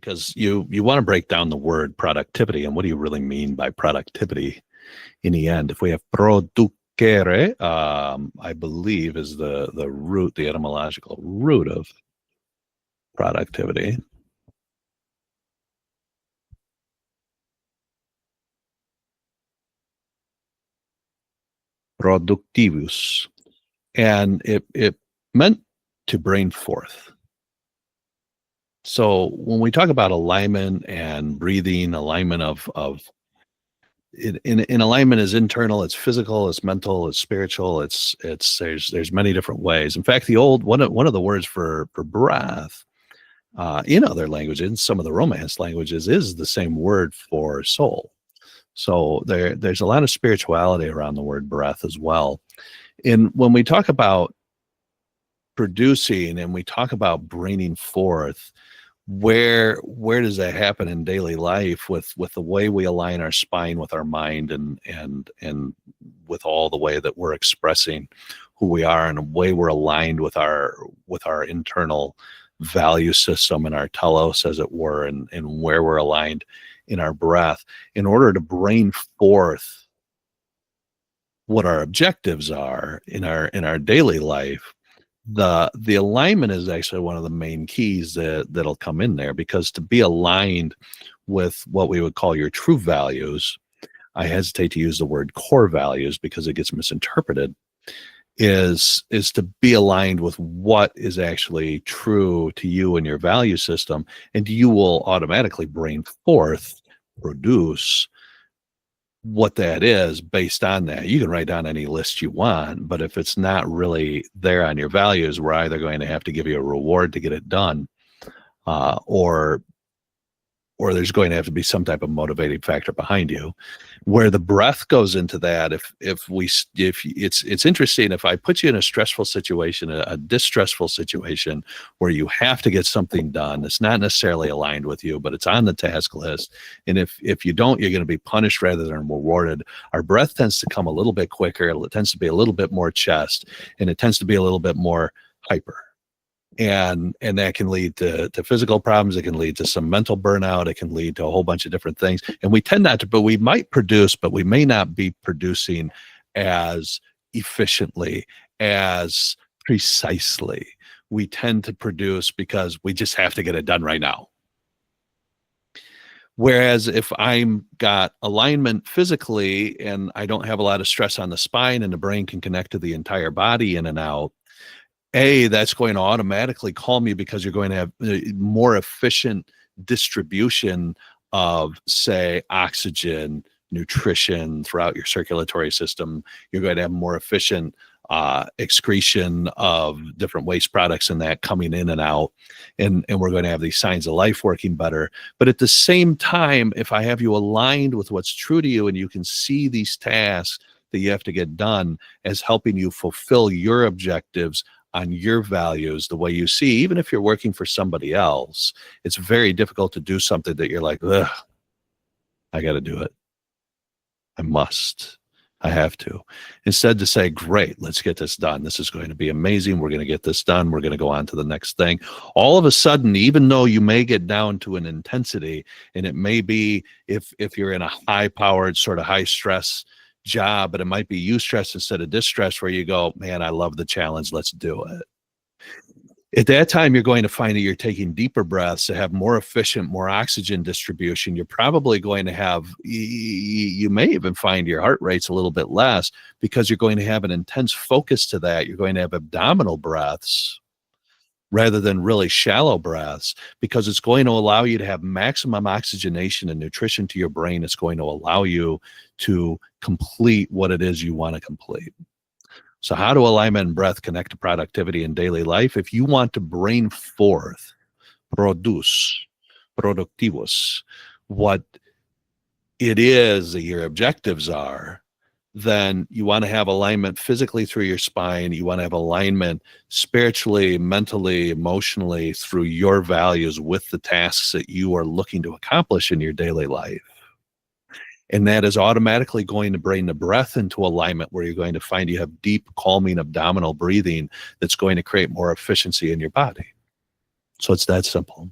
because you want to break down the word productivity and what do you really mean by productivity in the end. If we have producere, I believe is the root, the etymological root of productivity. Productivus. And it meant to bring forth. So when we talk about alignment and breathing, alignment of in alignment is internal, it's physical, it's mental, it's spiritual, it's there's many different ways. In fact, the old one of the words for breath in other languages, in some of the Romance languages, is the same word for soul. So there's a lot of spirituality around the word breath as well. And when we talk about producing and we talk about bringing forth, where does that happen in daily life with the way we align our spine with our mind and with all the way that we're expressing who we are and the way we're aligned with our internal value system and our telos, as it were, and where we're aligned in our breath in order to bring forth what our objectives are in our daily life. The alignment is actually one of the main keys that'll come in there, because to be aligned with what we would call your true values, I hesitate to use the word core values because it gets misinterpreted, is to be aligned with what is actually true to you and your value system, and you will automatically bring forth, produce what that is based on that. You can write down any list you want, but if it's not really there on your values, we're either going to have to give you a reward to get it done, or there's going to have to be some type of motivating factor behind you. Where the breath goes into that, if it's interesting, if I put you in a stressful situation, a distressful situation where you have to get something done, it's not necessarily aligned with you, but it's on the task list. And if you don't, you're going to be punished rather than rewarded. Our breath tends to come a little bit quicker. It tends to be a little bit more chest, and it tends to be a little bit more hyper. And that can lead to physical problems. It can lead to some mental burnout. It can lead to a whole bunch of different things. And we tend not to, but we might produce, but we may not be producing as efficiently, as precisely. We tend to produce because we just have to get it done right now. Whereas if I'm got alignment physically and I don't have a lot of stress on the spine and the brain can connect to the entire body in and out, that's going to automatically calm you, because you're going to have more efficient distribution of, say, oxygen, nutrition throughout your circulatory system. You're going to have more efficient excretion of different waste products and that coming in and out. And we're going to have these signs of life working better. But at the same time, if I have you aligned with what's true to you and you can see these tasks that you have to get done as helping you fulfill your objectives on your values, the way you see, even if you're working for somebody else, it's very difficult to do something that you're like, ugh, I got to do it. I must. I have to. Instead, to say, great, let's get this done. This is going to be amazing. We're going to get this done. We're going to go on to the next thing. All of a sudden, even though you may get down to an intensity, and it may be if you're in a high-powered, sort of high-stress job, but it might be eustress instead of distress, where you go, man, I love the challenge, let's do it. At that time, you're going to find that you're taking deeper breaths to have more efficient, more oxygen distribution. You're probably going to have, you may even find your heart rate's a little bit less, because you're going to have an intense focus to that. You're going to have abdominal breaths rather than really shallow breaths, because it's going to allow you to have maximum oxygenation and nutrition to your brain. It's going to allow you to complete what it is you want to complete. So how do alignment and breath connect to productivity in daily life? If you want to bring forth, produce, productivus, what it is that your objectives are, then you want to have alignment physically through your spine. You want to have alignment spiritually, mentally, emotionally through your values with the tasks that you are looking to accomplish in your daily life. And that is automatically going to bring the breath into alignment, where you're going to find you have deep, calming abdominal breathing that's going to create more efficiency in your body. So it's that simple.